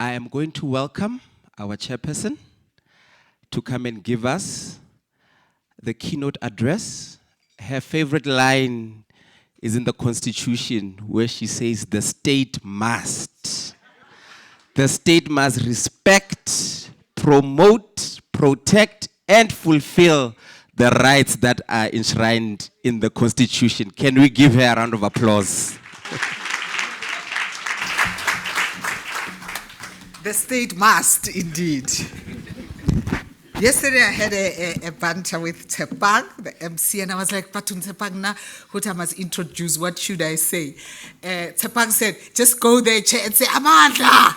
I am going to welcome our chairperson to come and give us the keynote address. Her favorite line is in the Constitution where she says, the state must. The state must respect, promote, protect, and fulfill the rights that are enshrined in the Constitution. Can we give her a round of applause? The state must, indeed. Yesterday I had a banter with Tepang, the MC, and I was like, Patun Tepang, now what I must introduce, what should I say? Tepang said, just go there, Chair, and say, Amanda!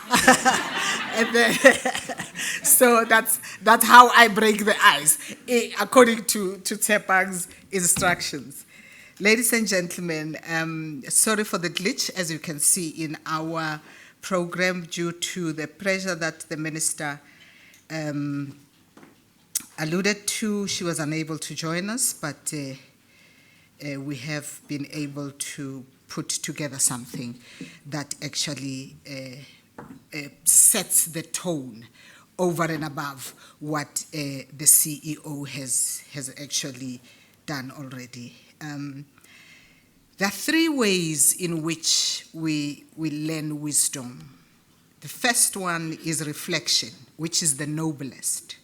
And then, so that's how I break the ice, according to Tepang's instructions. Ladies and gentlemen, sorry for the glitch, as you can see in our program, due to the pressure that the minister alluded to. She was unable to join us, but we have been able to put together something that actually sets the tone over and above what the CEO has actually done already. There are three ways in which we learn wisdom. The first one is reflection, which is the noblest.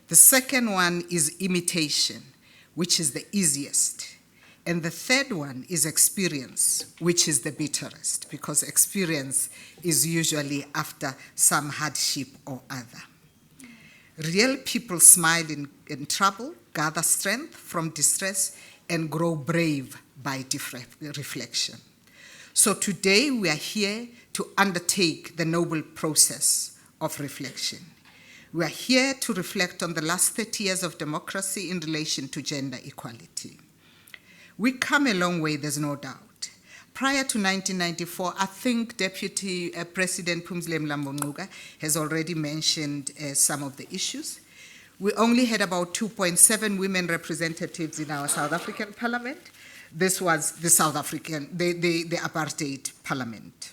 The second one is imitation, which is the easiest. And the third one is experience, which is the bitterest, because experience is usually after some hardship or other. Real people smile in trouble, gather strength from distress, and grow brave by reflection. So today we are here to undertake the noble process of reflection. We are here to reflect on the last 30 years of democracy in relation to gender equality. We come a long way, there's no doubt. Prior to 1994, I think Deputy President Phumzile Mlambo-Ngcuka has already mentioned some of the issues. We only had about 2.7 women representatives in our South African parliament. This was the the apartheid parliament.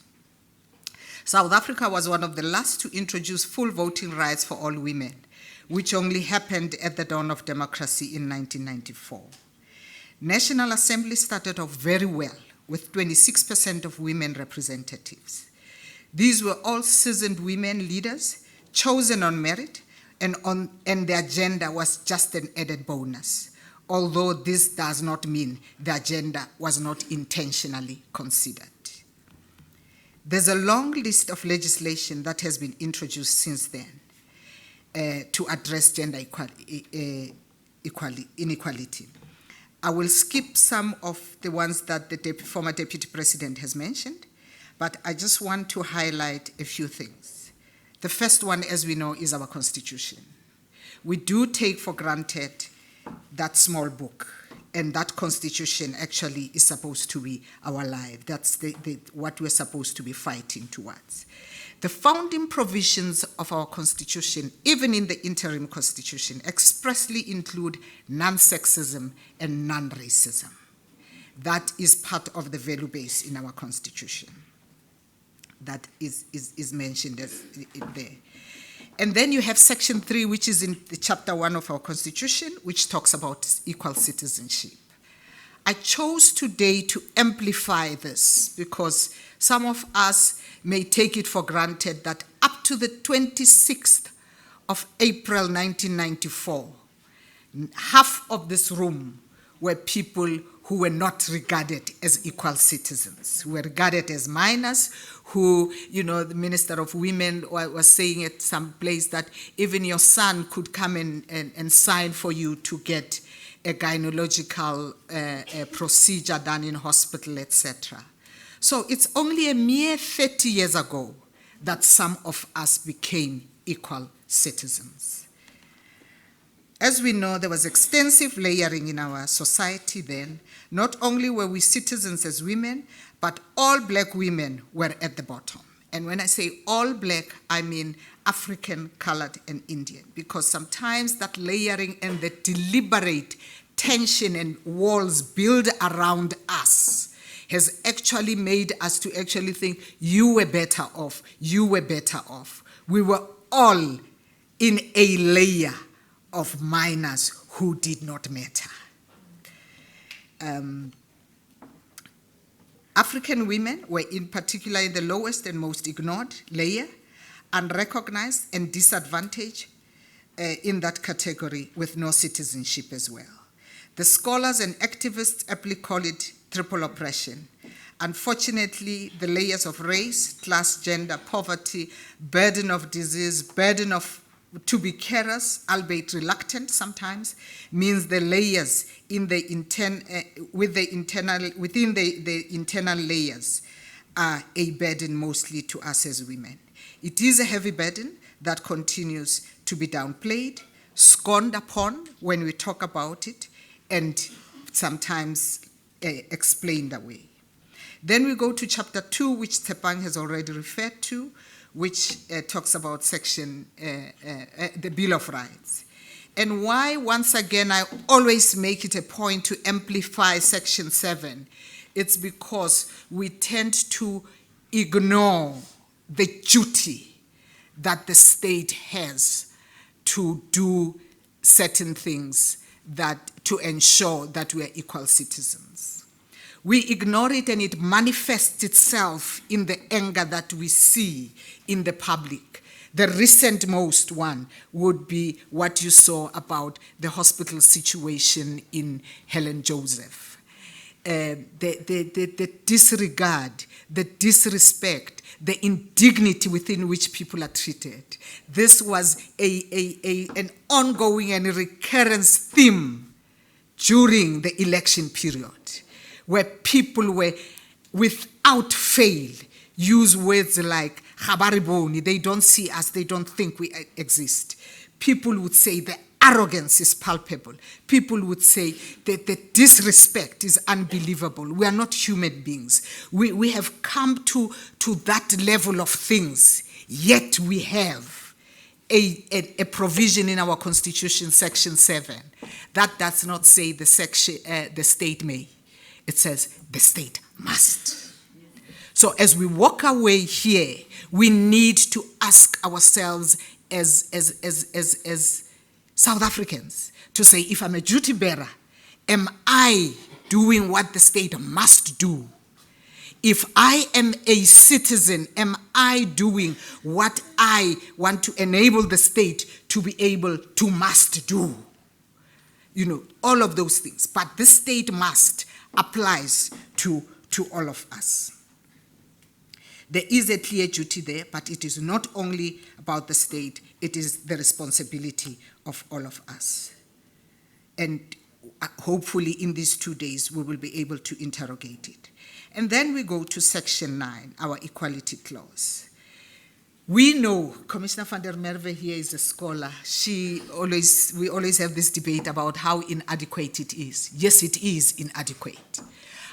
South Africa was one of the last to introduce full voting rights for all women, which only happened at the dawn of democracy in 1994. National Assembly started off very well with 26% of women representatives. These were all seasoned women leaders, chosen on merit, and their gender was just an added bonus, although this does not mean their gender was not intentionally considered. There's a long list of legislation that has been introduced since then to address gender inequality. I will skip some of the ones that the former Deputy President has mentioned, but I just want to highlight a few things. The first one, as we know, is our Constitution. We do take for granted that small book, and that Constitution actually is supposed to be our life. That's what we're supposed to be fighting towards. The founding provisions of our Constitution, even in the interim Constitution, expressly include non-sexism and non-racism. That is part of the value base in our Constitution. That is mentioned there. And then you have Section 3, which is in the Chapter 1 of our Constitution, which talks about equal citizenship. I chose today to amplify this because some of us may take it for granted that up to the 26th of April 1994, half of this room were people who were not regarded as equal citizens, who were regarded as minors, who, the Minister of Women was saying at some place that even your son could come and sign for you to get a gynecological procedure done in hospital, etc. So it's only a mere 30 years ago that some of us became equal citizens. As we know, there was extensive layering in our society then. Not only were we citizens as women, but all black women were at the bottom. And when I say all black, I mean African, colored, and Indian, because sometimes that layering and the deliberate tension and walls built around us has actually made us to actually think you were better off, you were better off. We were all in a layer of minors who did not matter. African women were in particular in the lowest and most ignored layer, unrecognized and disadvantaged in that category with no citizenship as well. The scholars and activists aptly call it triple oppression. Unfortunately, the layers of race, class, gender, poverty, burden of disease, burden of to be carers, albeit reluctant sometimes, means the layers in the within the internal layers are a burden mostly to us as women. It is a heavy burden that continues to be downplayed, scorned upon when we talk about it, and sometimes explained away. Then we go to chapter 2, which Tshepang has already referred to, which talks about the Bill of Rights. And why, once again, I always make it a point to amplify Section 7, it's because we tend to ignore the duty that the state has to do certain things to ensure that we are equal citizens. We ignore it and it manifests itself in the anger that we see in the public. The recent most one would be what you saw about the hospital situation in Helen Joseph. The disregard, the disrespect, the indignity within which people are treated. This was an ongoing and recurrent theme during the election period, where people were, without fail, use words like "Habariboni," they don't see us, they don't think we exist. People would say the arrogance is palpable. People would say that the disrespect is unbelievable. We are not human beings. We have come to that level of things, yet we have a provision in our Constitution, Section 7, that does not say the state may. It says the state must. So as we walk away here, we need to ask ourselves as South Africans to say, if I'm a duty bearer, am I doing what the state must do? If I am a citizen, am I doing what I want to enable the state to be able to must do? You know, all of those things. But the state must applies to all of us. There is a clear duty there, but it is not only about the state, it is the responsibility of all of us. And hopefully in these 2 days, we will be able to interrogate it. And then we go to Section 9, our equality clause. We know, Commissioner van der Merwe here is a scholar. We always have this debate about how inadequate it is. Yes, it is inadequate.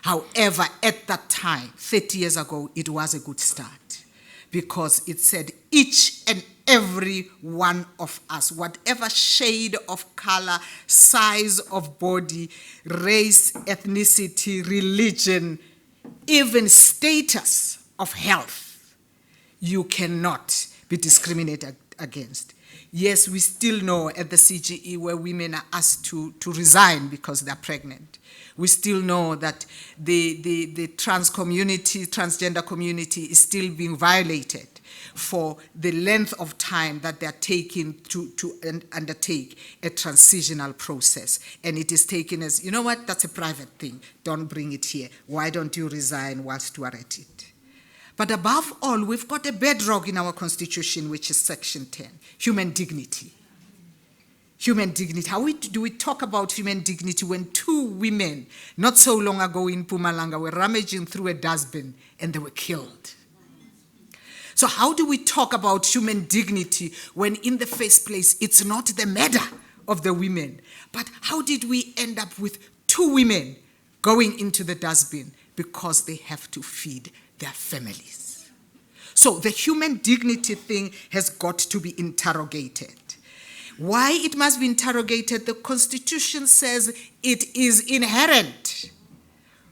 However, at that time, 30 years ago, it was a good start because it said each and every one of us, whatever shade of color, size of body, race, ethnicity, religion, even status of health, you cannot be discriminated against. Yes, we still know at the CGE where women are asked to resign because they're pregnant. We still know that the trans community, transgender community is still being violated for the length of time that they're taking to undertake a transitional process. And it is taken as, you know what, that's a private thing. Don't bring it here. Why don't you resign whilst you are at it? But above all, we've got a bedrock in our Constitution, which is Section 10, human dignity. Human dignity. How do we talk about human dignity when 2 women, not so long ago in Mpumalanga, were rummaging through a dustbin and they were killed? So how do we talk about human dignity when in the first place it's not the matter of the women? But how did we end up with 2 women going into the dustbin because they have to feed their families? So the human dignity thing has got to be interrogated. Why it must be interrogated? The Constitution says it is inherent.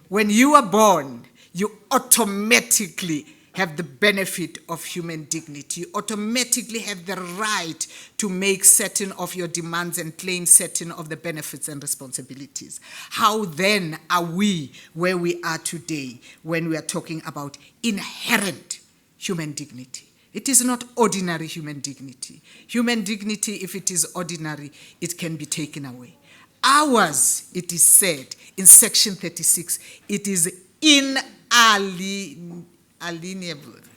When you are born, you automatically have the benefit of human dignity. You automatically have the right to make certain of your demands and claim certain of the benefits and responsibilities. How then are we where we are today when we are talking about inherent human dignity? It is not ordinary human dignity. Human dignity, if it is ordinary, it can be taken away. Ours, it is said in section 36, it is inalienable.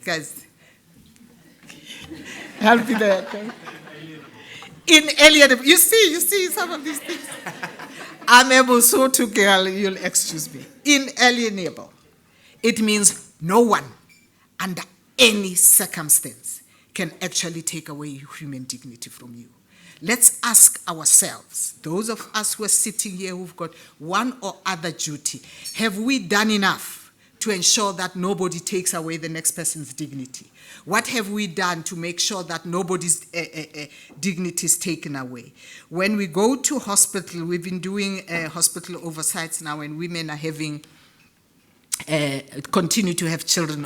Guys, help me there. Inalienable. You see some of these things. I'm able so to, girl, you'll excuse me. Inalienable. It means no one under any circumstance can actually take away human dignity from you. Let's ask ourselves, those of us who are sitting here who've got one or other duty, have we done enough to ensure that nobody takes away the next person's dignity? What have we done to make sure that nobody's dignity is taken away? When we go to hospital, we've been doing hospital oversights now, and women are having continue to have children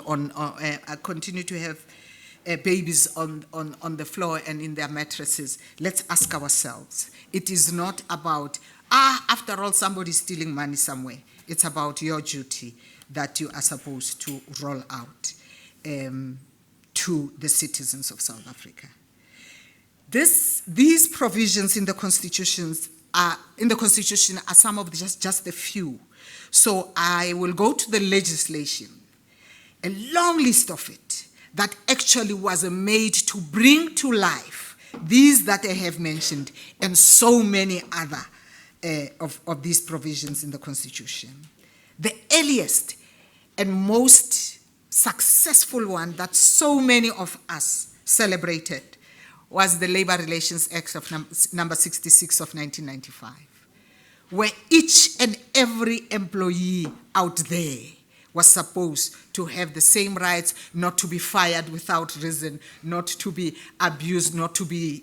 continue to have babies on the floor and in their mattresses. Let's ask ourselves. It is not about, after all, somebody's stealing money somewhere. It's about your duty that you are supposed to roll out to the citizens of South Africa. These provisions in the Constitution are some of just a few. So I will go to the legislation, a long list of it that actually was made to bring to life these that I have mentioned and so many other of these provisions in the Constitution. The earliest and most successful one that so many of us celebrated was the Labor Relations Act of number 66 of 1995, where each and every employee out there was supposed to have the same rights, not to be fired without reason, not to be abused, not to be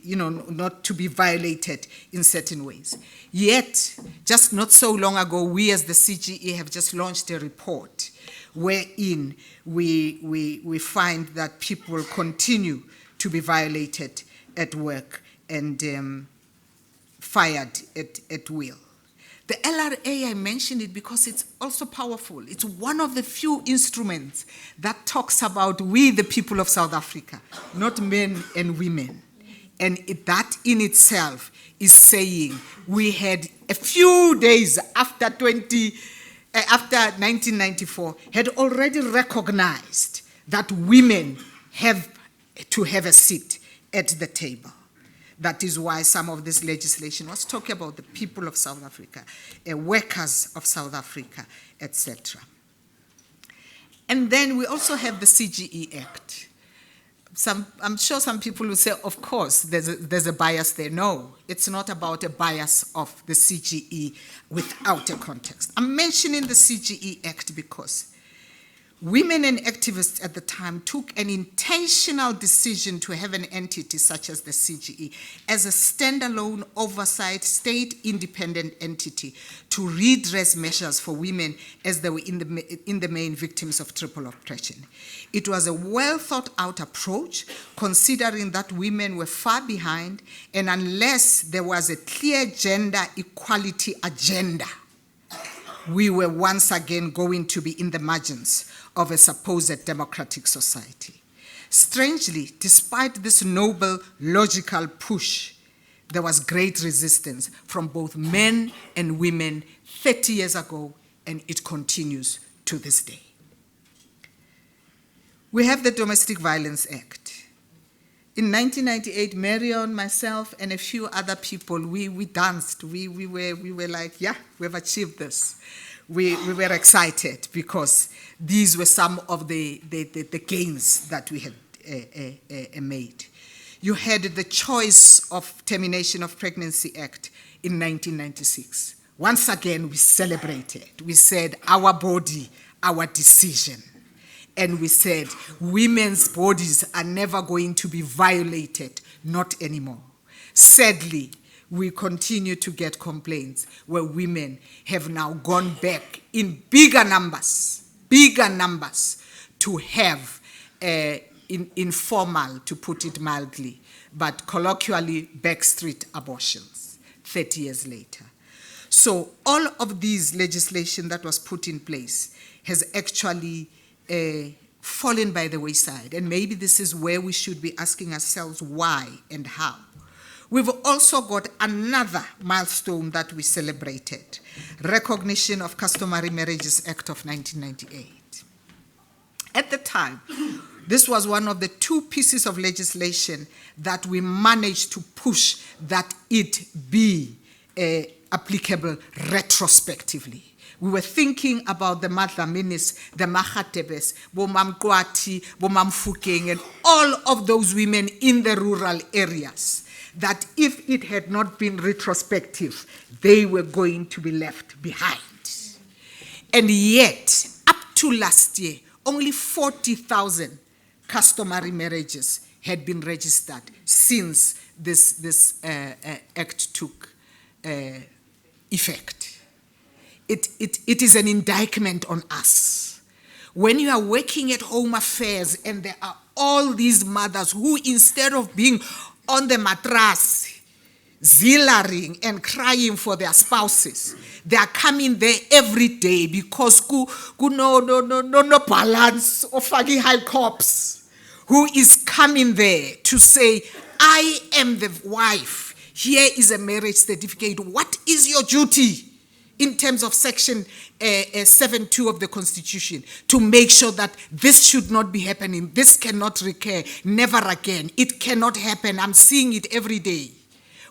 violated in certain ways. Yet, just not so long ago, we as the CGE have just launched a report wherein we find that people continue to be violated at work and fired at will. The LRA, I mentioned it because it's also powerful. It's one of the few instruments that talks about we, the people of South Africa, not men and women. And that in itself is saying we had a few days after 1994, had already recognized that women have to have a seat at the table. That is why some of this legislation was talking about the people of South Africa, workers of South Africa, etc. And then we also have the CGE Act. I'm sure some people will say, of course, there's a bias there. No, it's not about a bias of the CGE without a context. I'm mentioning the CGE Act because women and activists at the time took an intentional decision to have an entity such as the CGE as a standalone oversight, state-independent entity to redress measures for women as they were in the main victims of triple oppression. It was a well-thought-out approach, considering that women were far behind, and unless there was a clear gender equality agenda, we were once again going to be in the margins of a supposed democratic society. Strangely, despite this noble, logical push, there was great resistance from both men and women 30 years ago, and it continues to this day. We have the Domestic Violence Act. In 1998, Marion, myself, and a few other people, we danced. We were like, yeah, we've achieved this. We were excited because these were some of the gains that we had made. You had the Choice of Termination of Pregnancy Act in 1996. Once again, we celebrated. We said, our body, our decision. And we said, women's bodies are never going to be violated, not anymore. Sadly, we continue to get complaints where women have now gone back in bigger numbers bigger numbers to have informal, to put it mildly, but colloquially, backstreet abortions 30 years later. So all of these legislation that was put in place has actually fallen by the wayside. And maybe this is where we should be asking ourselves why and how. We've also got another milestone that we celebrated, Recognition of Customary Marriages Act of 1998. At the time, this was one of the two pieces of legislation that we managed to push that it be applicable retrospectively. We were thinking about the Madlaminis, the Mahatebes, Bomam Kwati, Bomam Fukeng, and all of those women in the rural areas, that if it had not been retrospective, they were going to be left behind. And yet, up to last year, only 40,000 customary marriages had been registered since this act took effect. It is an indictment on us. When you are working at Home Affairs and there are all these mothers who, instead of being on the mattress, zillaring and crying for their spouses, they are coming there every day because no balance of high cops, who is coming there to say, I am the wife. Here is a marriage certificate. What is your duty in terms of Section 7.2 of the Constitution to make sure that this should not be happening? This cannot recur, never again. It cannot happen. I'm seeing it every day.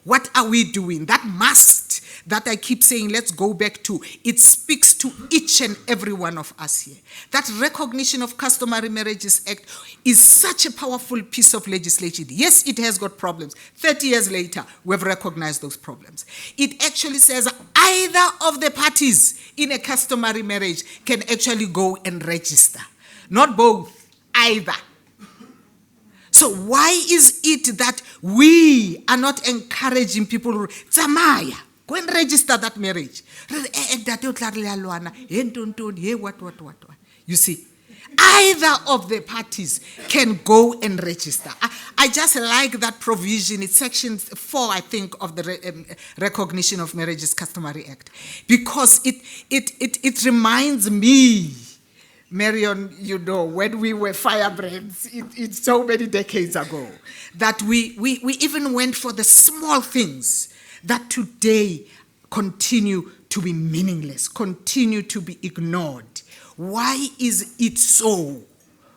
What are we doing? That must, that I keep saying, let's go back to, it speaks to each and every one of us here. That Recognition of Customary Marriages Act is such a powerful piece of legislation. Yes, it has got problems. 30 years later, we've recognized those problems. It actually says either of the parties in a customary marriage can actually go and register. Not both, either. So why is it that we are not encouraging people to Zamaya, go and register that marriage? You see, either of the parties can go and register. I just like that provision. It's Section 4, I think, of the Recognition of Marriages Customary Act, because it reminds me, Marion, you know, when we were firebrands, it's so many decades ago, that we even went for the small things that today continue to be meaningless, continue to be ignored. Why is it so?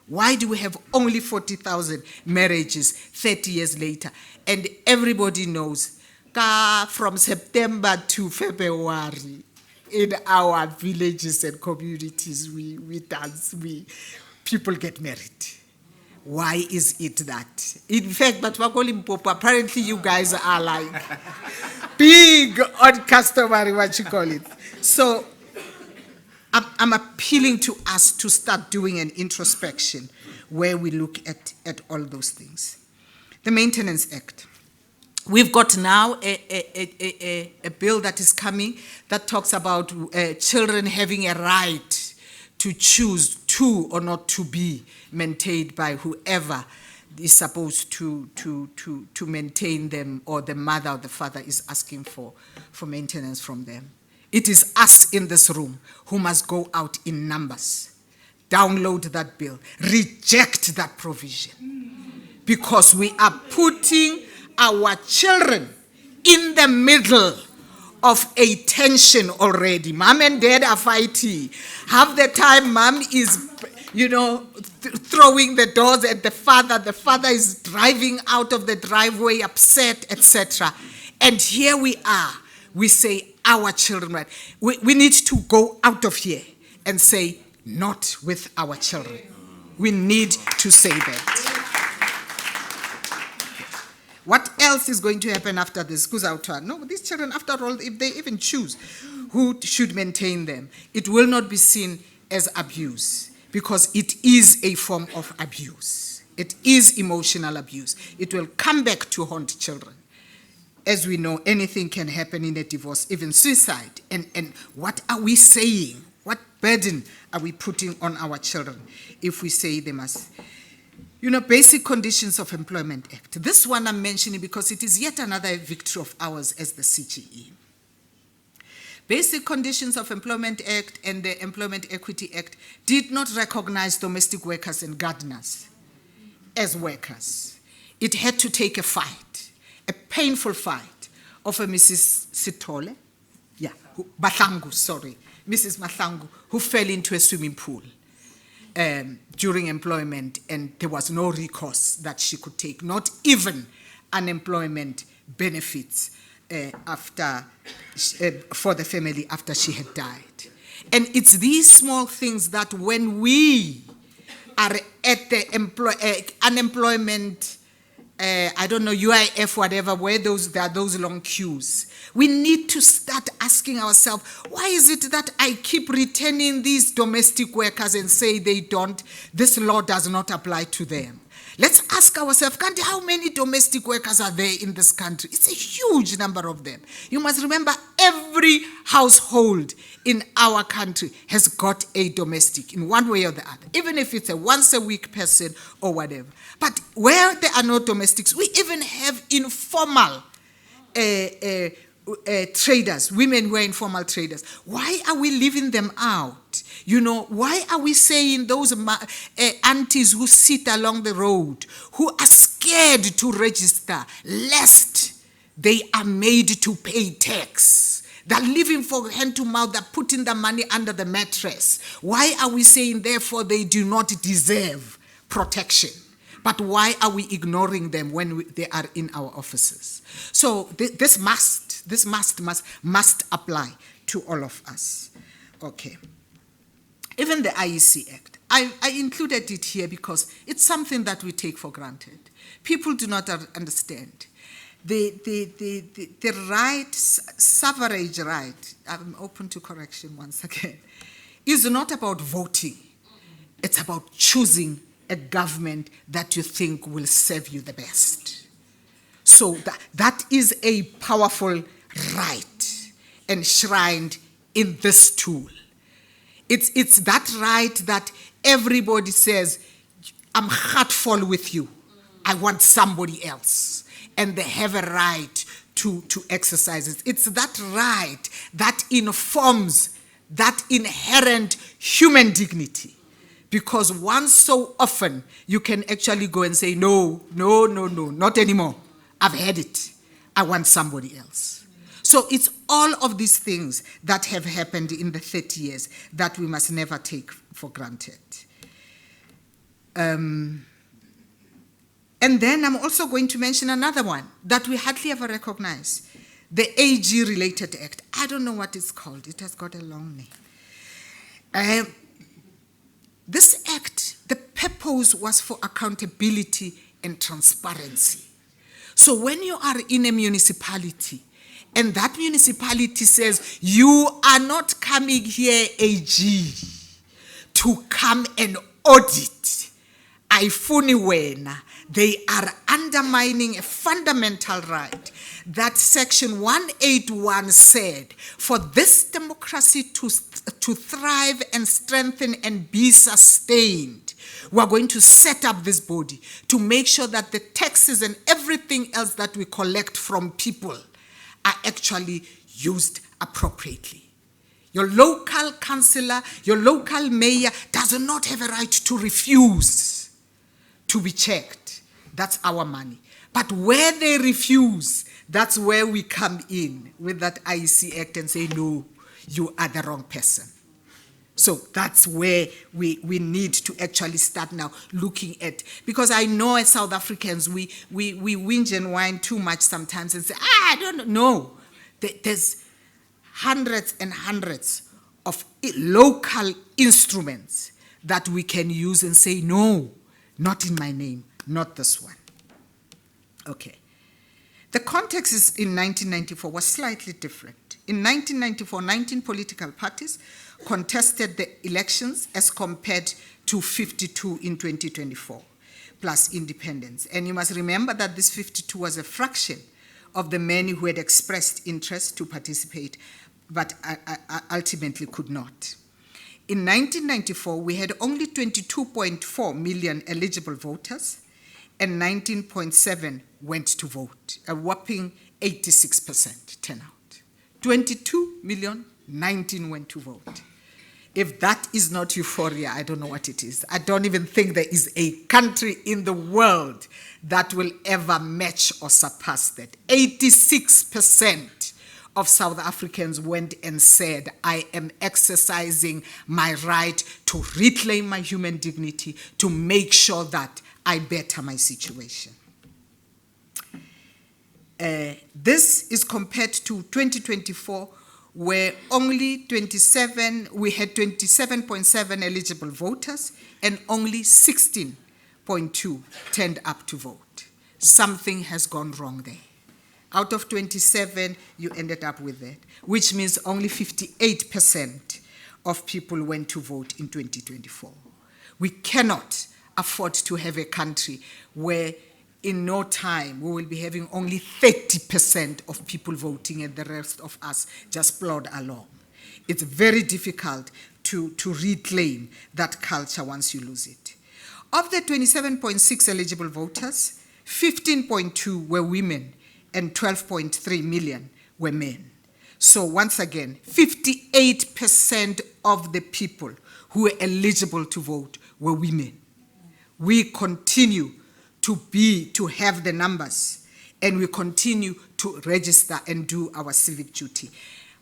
Why do we have only 40,000 marriages 30 years later? And everybody knows, from September to February, in our villages and communities, we dance, people get married. Why is it that? In fact, but apparently you guys are like big on customary, what you call it. So I'm appealing to us to start doing an introspection where we look at all those things. The Maintenance Act. We've got now a bill that is coming that talks about children having a right to choose to or not to be maintained by whoever is supposed to maintain them, or the mother or the father is asking for maintenance from them. It is us in this room who must go out in numbers, download that bill, reject that provision, because we are putting our children in the middle of a tension already. Mom and dad are fighting. Half the time, mom is, throwing the doors at the father. The father is driving out of the driveway, upset, etc. And here we are. We say, our children, right? We need to go out of here and say, not with our children. We need to say that. What else is going to happen after this? No, these children, after all, if they even choose who should maintain them, it will not be seen as abuse, because it is a form of abuse. It is emotional abuse. It will come back to haunt children. As we know, anything can happen in a divorce, even suicide. And what are we saying? What burden are we putting on our children if we say they must? Basic Conditions of Employment Act. This one I'm mentioning because it is yet another victory of ours as the CGE. Basic Conditions of Employment Act and the Employment Equity Act did not recognize domestic workers and gardeners as workers. It had to take a fight, a painful fight of a Mrs. Sitole, Mrs. Mahlangu, who fell into a swimming pool during employment, and there was no recourse that she could take, not even unemployment benefits for the family after she had died. And it's these small things that when we are at the unemployment, UIF, whatever, where there are those long queues, we need to start asking ourselves, why is it that I keep returning these domestic workers and say this law does not apply to them? Let's ask ourselves, how many domestic workers are there in this country? It's a huge number of them. You must remember, every household in our country has got a domestic in one way or the other, even if it's a once-a-week person or whatever. But where there are no domestics, we even have informal traders, women who are informal traders. Why are we leaving them out? Why are we saying those aunties who sit along the road, who are scared to register, lest they are made to pay tax? They're living for hand to mouth, they're putting the money under the mattress. Why are we saying, therefore, they do not deserve protection? But why are we ignoring them when they are in our offices? So this must apply to all of us. Okay. Even the IEC Act, I included it here because it's something that we take for granted. People do not understand. The right, suffrage right, I'm open to correction once again, is not about voting. It's about choosing a government that you think will serve you the best. So that is a powerful right enshrined in this tool. It's that right that everybody says, I'm heartful with you. I want somebody else. And they have a right to exercise it. It's that right that informs that inherent human dignity. Because once so often, you can actually go and say, no, not anymore. I've had it. I want somebody else. So it's all of these things that have happened in the 30 years that we must never take for granted. And then I'm also going to mention another one that we hardly ever recognize, the AG-related Act. I don't know what it's called. It has got a long name. This act, the purpose was for accountability and transparency. So when you are in a municipality, and that municipality says, you are not coming here, AG, to come and audit. Aifuni wena. They are undermining a fundamental right that Section 181 said, for this democracy to thrive and strengthen and be sustained, we are going to set up this body to make sure that the taxes and everything else that we collect from people are actually used appropriately. Your local councillor, your local mayor does not have a right to refuse to be checked. That's our money. But where they refuse, that's where we come in with that IEC Act and say, no, you are the wrong person. So that's where we need to actually start now looking at, because I know as South Africans, we whinge and whine too much sometimes and say, I don't know. There's hundreds and hundreds of local instruments that we can use and say, no, not in my name, not this one. Okay. The context is in 1994 was slightly different. In 1994, 19 political parties contested the elections as compared to 52 in 2024, plus independents. And you must remember that this 52 was a fraction of the many who had expressed interest to participate, but ultimately could not. In 1994, we had only 22.4 million eligible voters, and 19.7 went to vote, a whopping 86% turnout. 22 million, 19 went to vote. If that is not euphoria, I don't know what it is. I don't even think there is a country in the world that will ever match or surpass that. 86% of South Africans went and said, I am exercising my right to reclaim my human dignity, to make sure that I better my situation. This is compared to 2024, where only we had 27.7 eligible voters and only 16.2 turned up to vote. Something has gone wrong there. Out of 27, you ended up with that, which means only 58% of people went to vote in 2024. We cannot afford to have a country where in no time we will be having only 30% of people voting and the rest of us just plod along. It's very difficult to reclaim that culture once you lose it. Of the 27.6 eligible voters, 15.2 were women and 12.3 million were men. So once again, 58% of the people who were eligible to vote were women. We continue to have the numbers, and we continue to register and do our civic duty.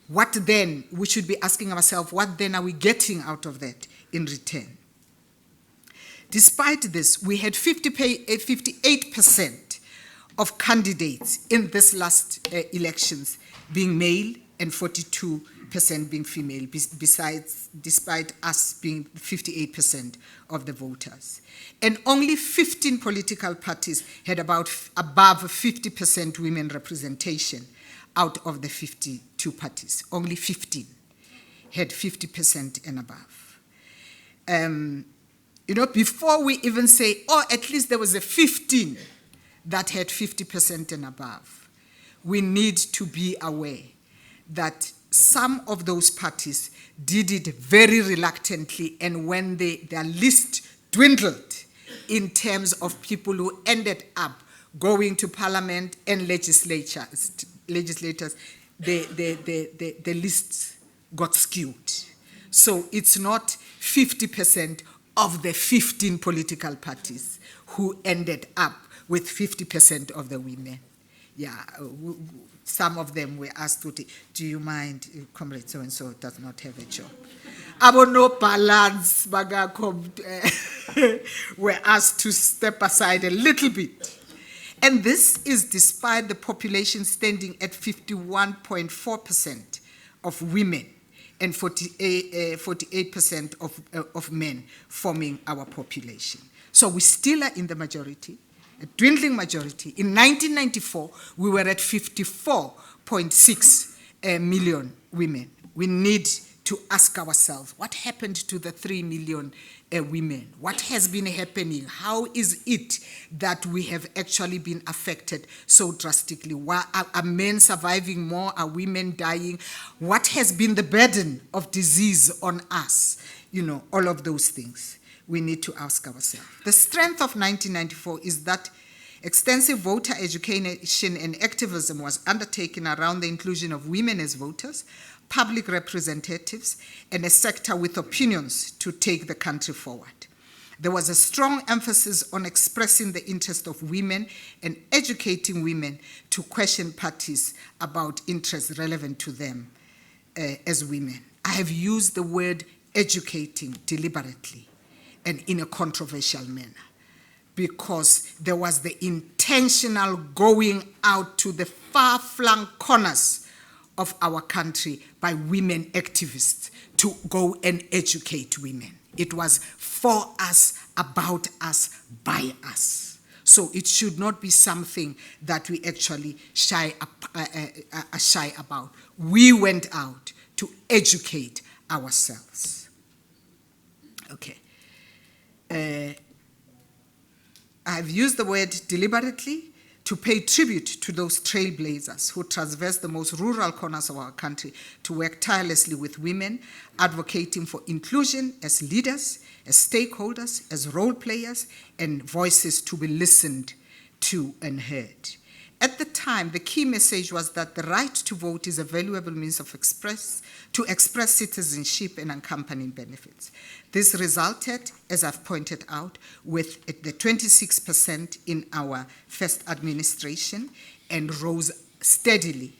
What then? We should be asking ourselves, what then are we getting out of that in return? Despite this, we had 58% of candidates in this last elections being male and 42% being female, despite us being 58% of the voters. And only 15 political parties had above 50% women representation out of the 52 parties. Only 15 had 50% and above. Before we even say, at least there was a 15 that had 50% and above, we need to be aware that some of those parties did it very reluctantly, and when their list dwindled in terms of people who ended up going to parliament and legislators, the lists got skewed. So it's not 50% of the 15 political parties who ended up with 50% of the women. Yeah, some of them were asked, do you mind, Comrade so-and-so does not have a job. Abo no balance, were asked to step aside a little bit. And this is despite the population standing at 51.4% of women and 48% of men forming our population. So we still are in the majority, a dwindling majority. In 1994, we were at 54.6 million women. We need to ask ourselves, what happened to the 3 million women? What has been happening? How is it that we have actually been affected so drastically? Why are men surviving more? Are women dying? What has been the burden of disease on us? All of those things we need to ask ourselves. The strength of 1994 is that extensive voter education and activism was undertaken around the inclusion of women as voters, public representatives, and a sector with opinions to take the country forward. There was a strong emphasis on expressing the interest of women and educating women to question parties about interests relevant to them as women. I have used the word educating deliberately and in a controversial manner, because there was the intentional going out to the far-flung corners of our country by women activists to go and educate women. It was for us, about us, by us. So it should not be something that we actually shy about. We went out to educate ourselves. Okay. I've used the word deliberately to pay tribute to those trailblazers who traverse the most rural corners of our country to work tirelessly with women, advocating for inclusion as leaders, as stakeholders, as role players, and voices to be listened to and heard. At the time, the key message was that the right to vote is a valuable means of express citizenship and accompanying benefits. This resulted, as I've pointed out, with the 26% in our first administration and rose steadily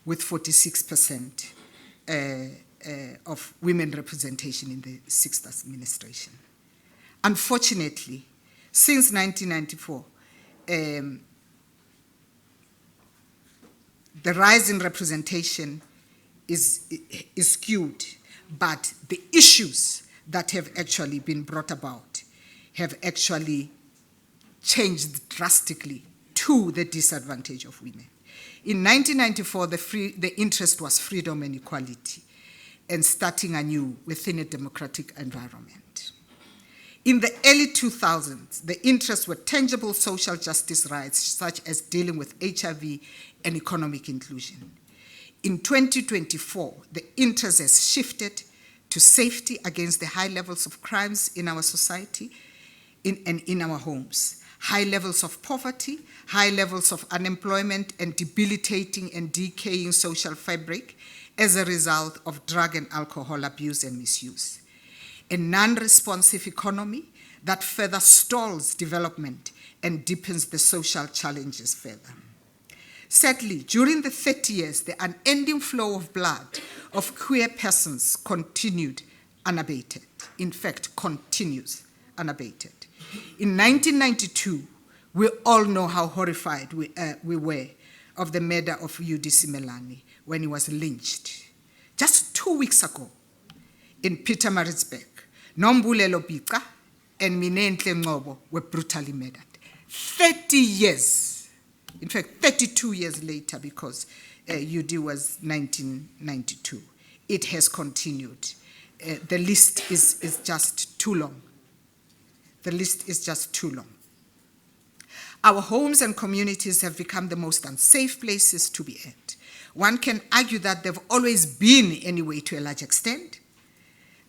with 46% of women representation in the sixth administration. Unfortunately, since 1994, the rise in representation is skewed, but the issues that have actually been brought about have actually changed drastically to the disadvantage of women. In 1994, the interest was freedom and equality and starting anew within a democratic environment. In the early 2000s, the interests were tangible social justice rights, such as dealing with HIV and economic inclusion. In 2024, the interest has shifted to safety against the high levels of crimes in our society and in our homes, high levels of poverty, high levels of unemployment, and debilitating and decaying social fabric as a result of drug and alcohol abuse and misuse. A non-responsive economy that further stalls development and deepens the social challenges further. Sadly, during the 30 years, the unending flow of blood of queer persons continued unabated. In fact, continues unabated. In 1992, we all know how horrified we were of the murder of UDC Melani when he was lynched. Just 2 weeks ago, in Pietermaritzburg, Nombulelo Bika and Minentle Ngobo were brutally murdered. 30 years, in fact 32 years later, because UD was 1992. It has continued. The list is just too long. The list is just too long. Our homes and communities have become the most unsafe places to be at. One can argue that they've always been anyway to a large extent.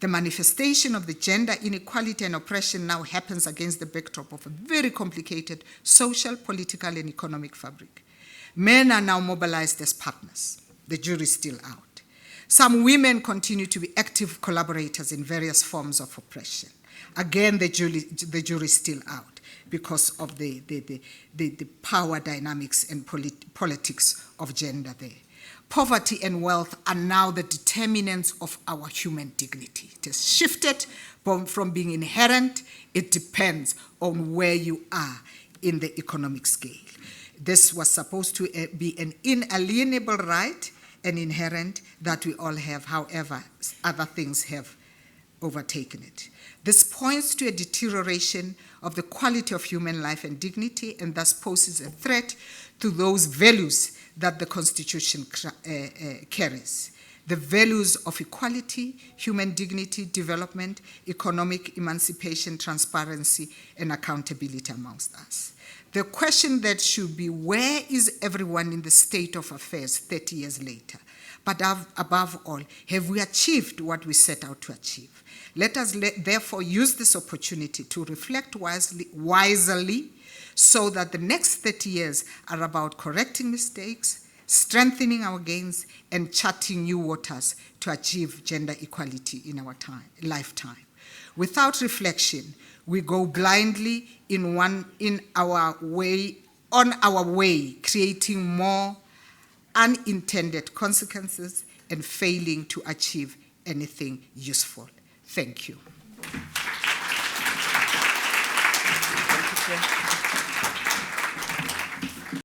The manifestation of the gender inequality and oppression now happens against the backdrop of a very complicated social, political, and economic fabric. Men are now mobilized as partners. The jury is still out. Some women continue to be active collaborators in various forms of oppression. Again, the jury is still out because of the power dynamics and politics of gender there. Poverty and wealth are now the determinants of our human dignity. It has shifted from being inherent. It depends on where you are in the economic scale. This was supposed to be an inalienable right and inherent that we all have. However, other things have overtaken it. This points to a deterioration of the quality of human life and dignity, and thus poses a threat to those values that the Constitution carries. The values of equality, human dignity, development, economic emancipation, transparency, and accountability amongst us. The question that should be, where is everyone in the state of affairs 30 years later? But above all, have we achieved what we set out to achieve? Let us therefore use this opportunity to reflect wisely so that the next 30 years are about correcting mistakes, strengthening our gains, and charting new waters to achieve gender equality in our lifetime. Without reflection, we go blindly on our way, creating more unintended consequences and failing to achieve anything useful. Thank you. Thank you, Chair.